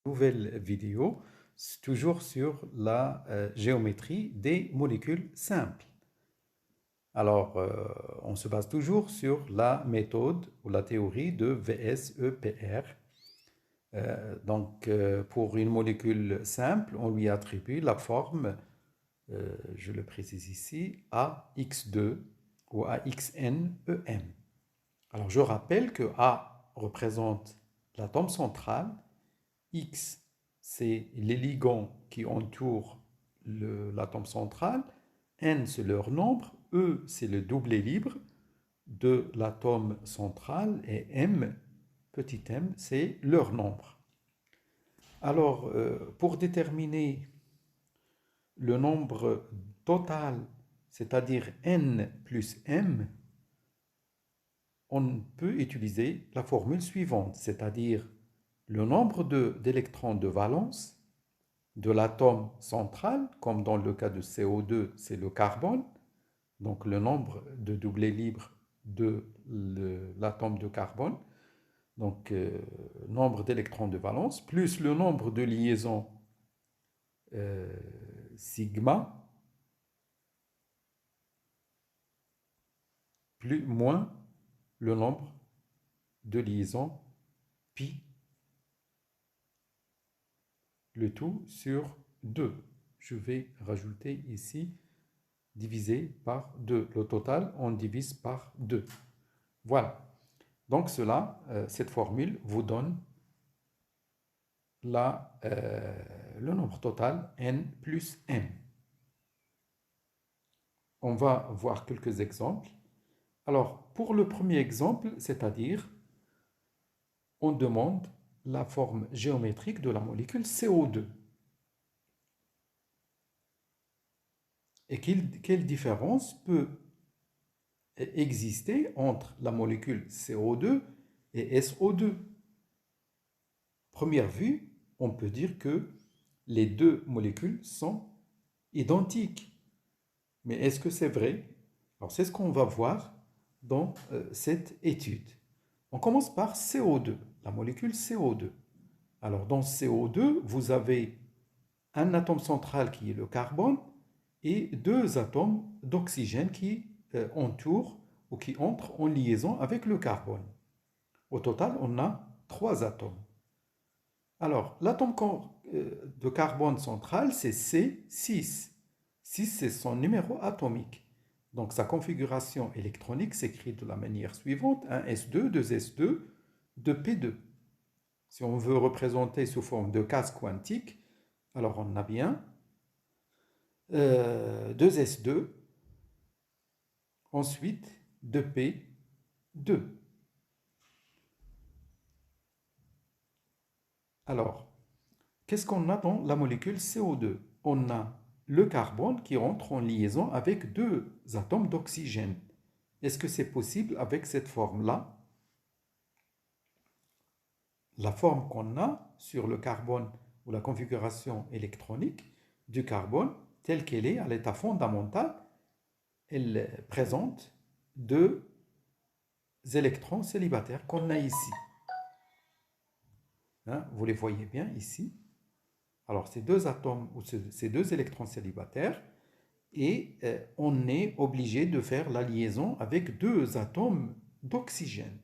Nouvelle vidéo, toujours sur la géométrie des molécules simples. Alors, on se base toujours sur la méthode ou la théorie de VSEPR. Pour une molécule simple, on lui attribue la forme, je le précise ici, AX2 ou AXNEM. Alors, je rappelle que A représente l'atome central, X, c'est les ligands qui entourent l'atome central, N, c'est leur nombre, E, c'est le doublet libre de l'atome central, et M, petit m, c'est leur nombre. Alors, pour déterminer le nombre total, c'est-à-dire N plus M, on peut utiliser la formule suivante, c'est-à-dire le nombre d'électrons de valence de l'atome central, comme dans le cas de CO2, c'est le carbone, donc le nombre de doublets libres de l'atome de carbone, donc nombre d'électrons de valence, plus le nombre de liaisons euh, sigma, moins le nombre de liaisons pi, le tout sur 2. Je vais rajouter ici divisé par 2. Le total, on divise par 2. Voilà. Donc cette formule vous donne le nombre total n plus m. On va voir quelques exemples. Alors, pour le premier exemple, c'est-à-dire, on demande la forme géométrique de la molécule CO2. Et quelle différence peut exister entre la molécule CO2 et SO2? Première vue, on peut dire que les deux molécules sont identiques. Mais est-ce que c'est vrai? Alors, c'est ce qu'on va voir dans cette étude. On commence par CO2, la molécule CO2. Alors, dans CO2, vous avez un atome central qui est le carbone et deux atomes d'oxygène qui entourent ou qui entrent en liaison avec le carbone. Au total, on a trois atomes. Alors, l'atome de carbone central, c'est C6. 6, c'est son numéro atomique. Donc, sa configuration électronique s'écrit de la manière suivante, 1s2, 2s2, 2p2. Si on veut représenter sous forme de case quantique, alors on a bien 2s2, ensuite 2p2. Alors, qu'est-ce qu'on a dans la molécule CO2? On a le carbone qui entre en liaison avec deux atomes d'oxygène. Est-ce que c'est possible avec cette forme-là? La forme qu'on a sur le carbone ou la configuration électronique du carbone, telle qu'elle est à l'état fondamental, elle présente deux électrons célibataires qu'on a ici. Hein, vous les voyez bien ici. Alors, ces deux atomes ou ces deux électrons célibataires, et on est obligé de faire la liaison avec deux atomes d'oxygène.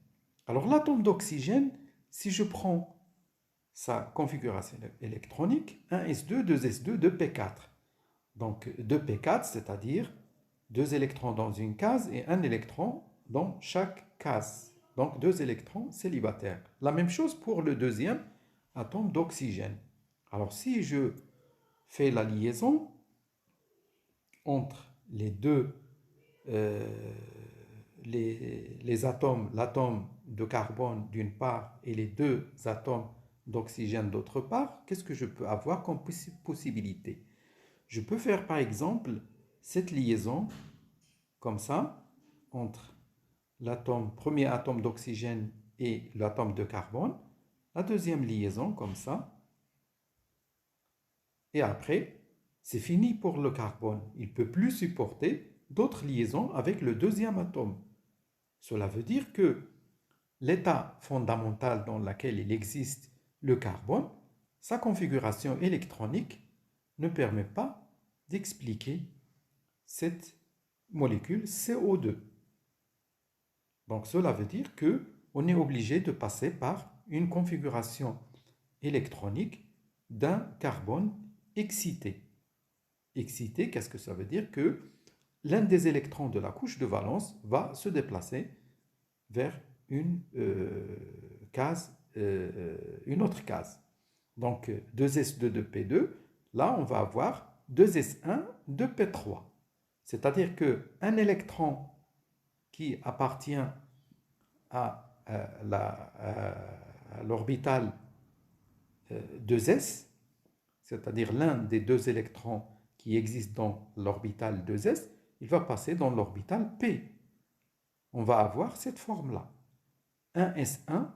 Alors, l'atome d'oxygène, si je prends sa configuration électronique, 1s2, 2s2, 2p4. Donc, 2p4, c'est-à-dire deux électrons dans une case et un électron dans chaque case. Donc, deux électrons célibataires. La même chose pour le deuxième atome d'oxygène. Alors, si je fais la liaison entre les deux, les atomes, l'atome de carbone d'une part et les deux atomes d'oxygène d'autre part, qu'est-ce que je peux avoir comme possibilité? Je peux faire par exemple cette liaison comme ça entre premier atome d'oxygène et l'atome de carbone, la deuxième liaison comme ça, et après, c'est fini pour le carbone. Il ne peut plus supporter d'autres liaisons avec le deuxième atome. Cela veut dire que l'état fondamental dans lequel il existe le carbone, sa configuration électronique ne permet pas d'expliquer cette molécule CO2. Donc cela veut dire qu'on est obligé de passer par une configuration électronique d'un carbone excité. Excité, qu'est-ce que ça veut dire? Que l'un des électrons de la couche de valence va se déplacer vers une autre case. Donc 2s2 de P2, là on va avoir 2s1 de P3. C'est-à-dire qu'un électron qui appartient à l'orbital 2s, c'est-à-dire l'un des deux électrons qui existent dans l'orbital 2s, il va passer dans l'orbital P. On va avoir cette forme-là. 1s1,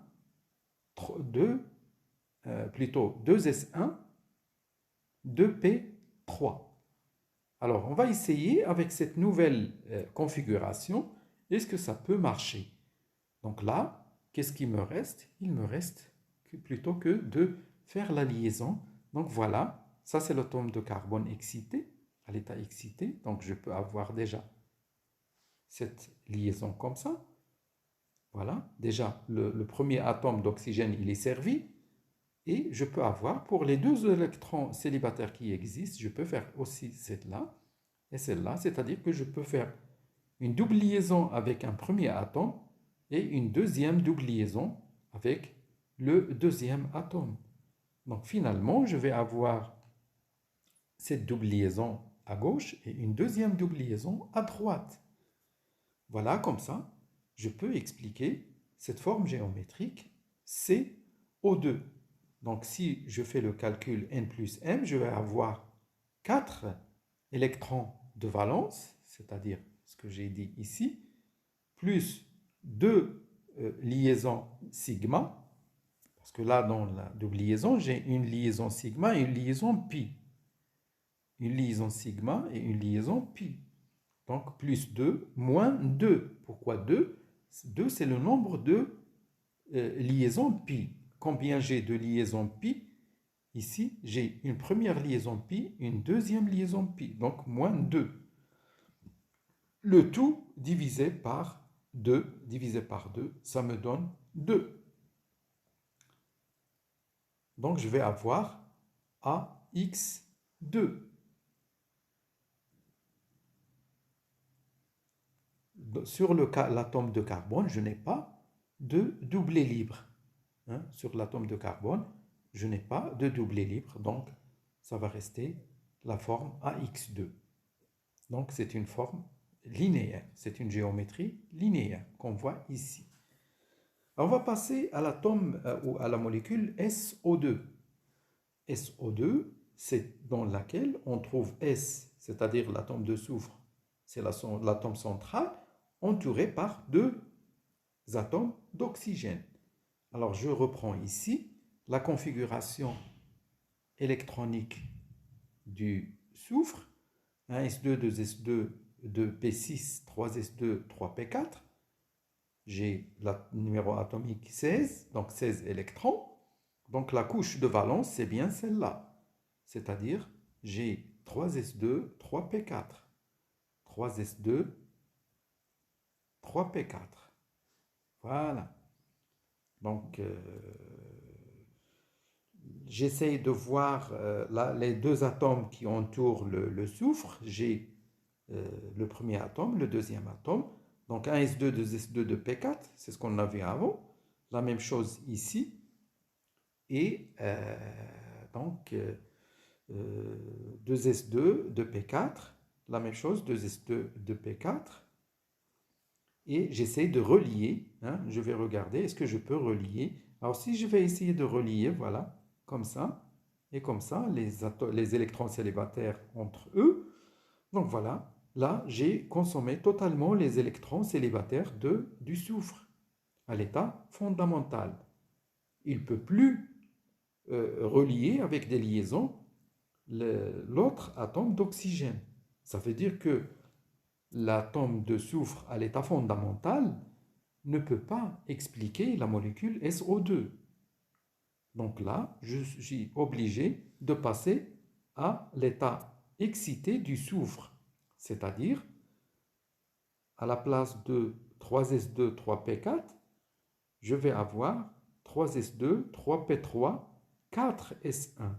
2s1, 2p3. Alors, on va essayer avec cette nouvelle configuration, est-ce que ça peut marcher? Donc là, qu'est-ce qui me reste? Il me reste plutôt que de faire la liaison. Donc voilà, ça c'est l'atome de carbone excité, à l'état excité. Donc je peux avoir déjà cette liaison comme ça. Voilà, déjà le premier atome d'oxygène, il est servi. Et je peux avoir, pour les deux électrons célibataires qui existent, je peux faire aussi celle-là et celle-là. C'est-à-dire que je peux faire une double liaison avec un premier atome et une deuxième double liaison avec le deuxième atome. Donc finalement, je vais avoir cette double liaison à gauche et une deuxième double liaison à droite. Voilà, comme ça, je peux expliquer cette forme géométrique CO2. Donc si je fais le calcul n plus m, je vais avoir 4 électrons de valence, c'est-à-dire ce que j'ai dit ici, plus 2 liaisons sigma, parce que là, dans la double liaison, j'ai une liaison sigma et une liaison pi. Une liaison sigma et une liaison pi. Donc, plus 2, moins 2. Pourquoi 2? 2, c'est le nombre de liaisons pi. Combien j'ai de liaisons pi? Ici, j'ai une première liaison pi, une deuxième liaison pi. Donc, moins 2. Le tout divisé par 2, ça me donne 2. Donc, je vais avoir AX2. Sur l'atome de carbone, je n'ai pas de doublet libre. Sur l'atome de carbone, je n'ai pas de doublet libre. Donc, ça va rester la forme AX2. Donc, c'est une forme linéaire. C'est une géométrie linéaire qu'on voit ici. On va passer à l'atome ou à la molécule SO2. SO2, c'est dans laquelle on trouve S, c'est-à-dire l'atome de soufre, c'est l'atome central, entouré par 2 atomes d'oxygène. Alors je reprends ici la configuration électronique du soufre, 1s2, 2s2, 2p6, 3s2, 3p4. J'ai le numéro atomique 16, donc 16 électrons. Donc la couche de valence, c'est bien celle-là. C'est-à-dire, j'ai 3s2, 3p4. 3s2, 3p4. Voilà. Donc, j'essaye de voir là, les deux atomes qui entourent le soufre. J'ai le premier atome, le deuxième atome. Donc 1s2, 2s2, 2p4, c'est ce qu'on avait avant. La même chose ici. Et donc 2s2, 2p4, la même chose, 2s2, 2p4. Et j'essaie de relier, je vais regarder, est-ce que je peux relier? Alors si je vais essayer de relier, voilà, comme ça, et comme ça, les électrons célibataires entre eux, donc voilà, là j'ai consommé totalement les électrons célibataires du soufre à l'état fondamental. Il ne peut plus relier avec des liaisons l'autre atome d'oxygène. Ça veut dire que l'atome de soufre à l'état fondamental ne peut pas expliquer la molécule SO2. Donc là, je suis obligé de passer à l'état excité du soufre, c'est-à-dire à la place de 3s2, 3p4, je vais avoir 3s2, 3p3, 4s1.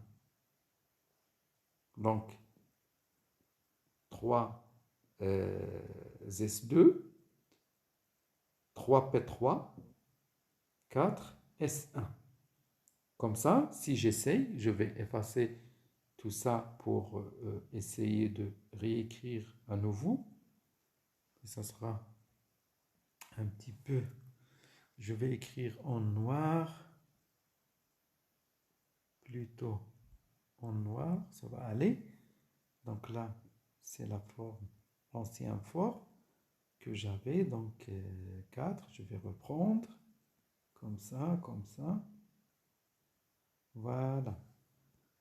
Donc 3s2, 3p3, 4s1. Comme ça, si j'essaye, je vais effacer tout ça pour essayer de réécrire à nouveau. Et ça sera un petit peu... Je vais écrire en noir, plutôt en noir, ça va aller. Donc là, c'est la forme, l'ancienne forme que j'avais, donc 4, je vais reprendre, comme ça, comme ça. Voilà.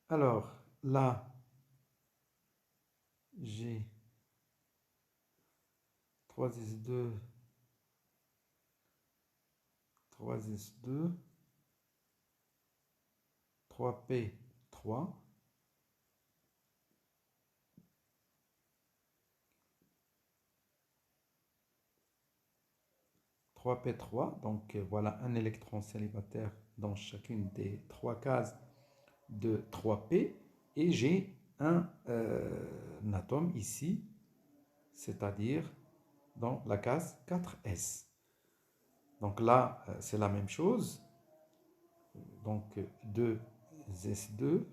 Alors, là, j'ai 3s2, 3s2, 3p3, 3p3, donc voilà un électron célibataire dans chacune des trois cases de 3p, et j'ai un atome ici, c'est-à-dire dans la case 4s. Donc là, c'est la même chose. Donc 2s2,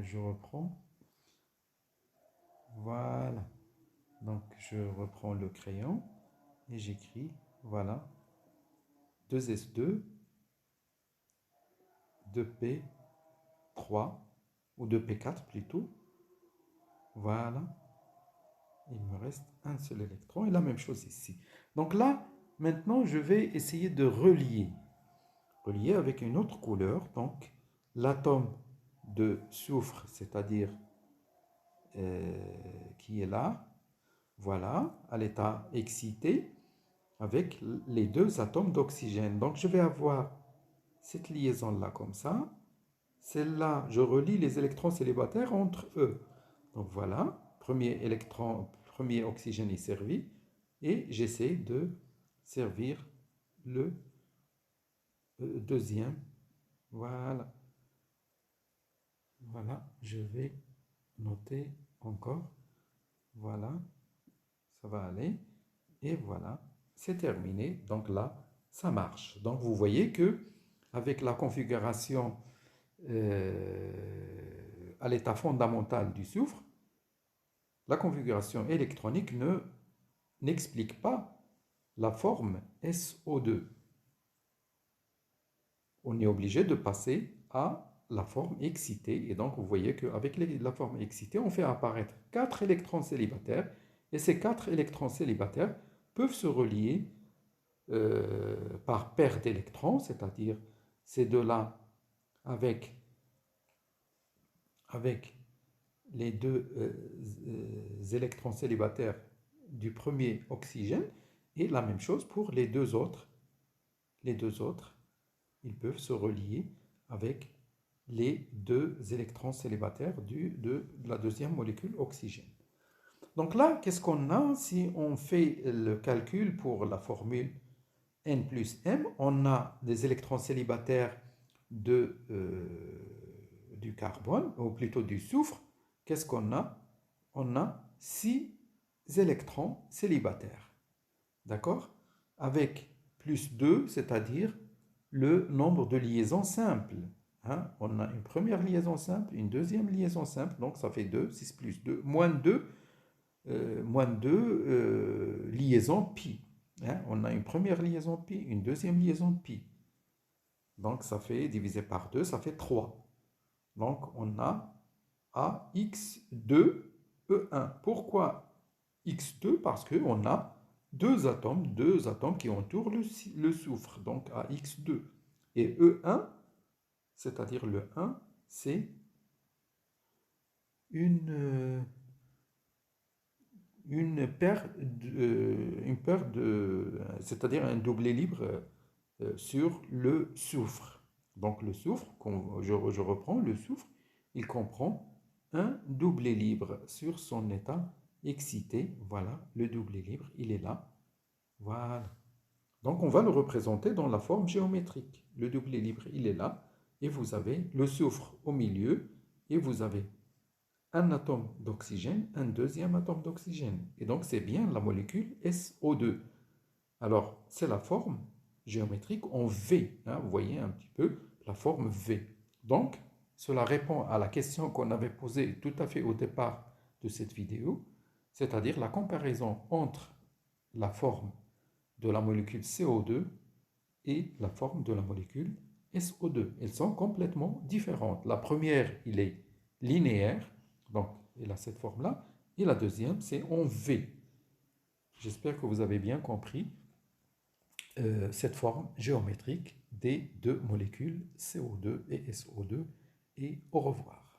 je reprends. Voilà. Donc je reprends le crayon et j'écris, voilà, 2s2, 2p3, ou 2p4 plutôt. Voilà. Il me reste un seul électron et la même chose ici. Donc là, maintenant, je vais essayer de relier. Relier avec une autre couleur. Donc, l'atome de soufre, c'est-à-dire qui est là, voilà, à l'état excité, avec les deux atomes d'oxygène. Donc, je vais avoir cette liaison-là comme ça. Celle-là, je relie les électrons célibataires entre eux. Donc voilà, premier électron, premier oxygène est servi. Et j'essaie de servir le deuxième. Voilà. Voilà, je vais noter encore. Voilà, ça va aller. Et voilà, c'est terminé. Donc là, ça marche. Donc vous voyez que avec la configuration à l'état fondamental du soufre, la configuration électronique n'explique pas la forme SO2. On est obligé de passer à la forme excitée. Et donc, vous voyez qu'avec la forme excitée, on fait apparaître 4 électrons célibataires. Et ces 4 électrons célibataires peuvent se relier par paire d'électrons, c'est-à-dire ces deux-là avec les deux électrons célibataires du premier oxygène, et la même chose pour les deux autres. Les deux autres, ils peuvent se relier avec les deux électrons célibataires de la deuxième molécule oxygène. Donc là, qu'est-ce qu'on a si on fait le calcul pour la formule N plus M? On a des électrons célibataires du carbone, ou plutôt du soufre. Qu'est-ce qu'on a? On a 6 électrons célibataires. D'accord? Avec plus 2, c'est-à-dire le nombre de liaisons simples. Hein? On a une première liaison simple, une deuxième liaison simple, donc ça fait 2, 6 plus 2, moins 2, liaisons pi. Hein? On a une première liaison pi, une deuxième liaison pi. Donc ça fait, divisé par 2, ça fait 3. Donc on a AX2E1. Pourquoi X2? Parce qu'on a deux atomes qui entourent le soufre, donc AX2. Et E1, c'est-à-dire le 1, c'est une c'est-à-dire un doublé libre sur le soufre. Donc le soufre, je reprends, le soufre, il comprend un doublé libre sur son état excité. Voilà, le doublé libre, il est là. Voilà. Donc on va le représenter dans la forme géométrique. Le doublé libre, il est là. Et vous avez le soufre au milieu. Et vous avez un atome d'oxygène, un deuxième atome d'oxygène. Et donc c'est bien la molécule SO2. Alors c'est la forme géométrique en V. Hein, vous voyez un petit peu la forme V. Donc cela répond à la question qu'on avait posée tout à fait au départ de cette vidéo, c'est-à-dire la comparaison entre la forme de la molécule CO2 et la forme de la molécule SO2. Elles sont complètement différentes. La première, il est linéaire, donc il a cette forme-là, et la deuxième, c'est en V. J'espère que vous avez bien compris cette forme géométrique des deux molécules CO2 et SO2, et au revoir.